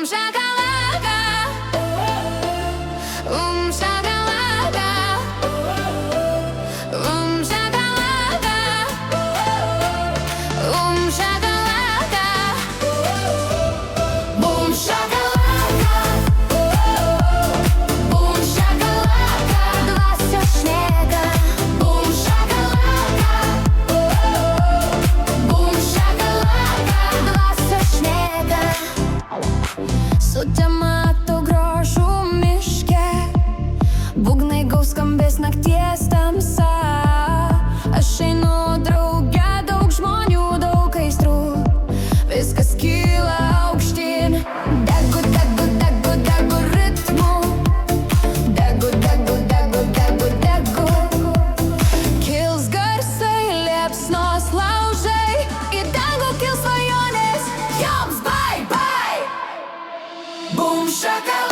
shakalaka, shakalaka, shakalaka, shakalaka, boom shakalaka, boom shakalaka, два снега, boom shakalaka, boom shakalaka, два снега. Sutema tų grožų miške, būgnai gaus skambės nakties tamsa. Aš einu drauge, daug žmonių, daug aistrų, viskas kyla aukštyn. Degu, degu, degu, degu ritmu, degu, degu, degu, degu, degu. Kils garsai, liepsnos laužai, į dangų kils svajonės, joms bye bye. Boom shakalaka.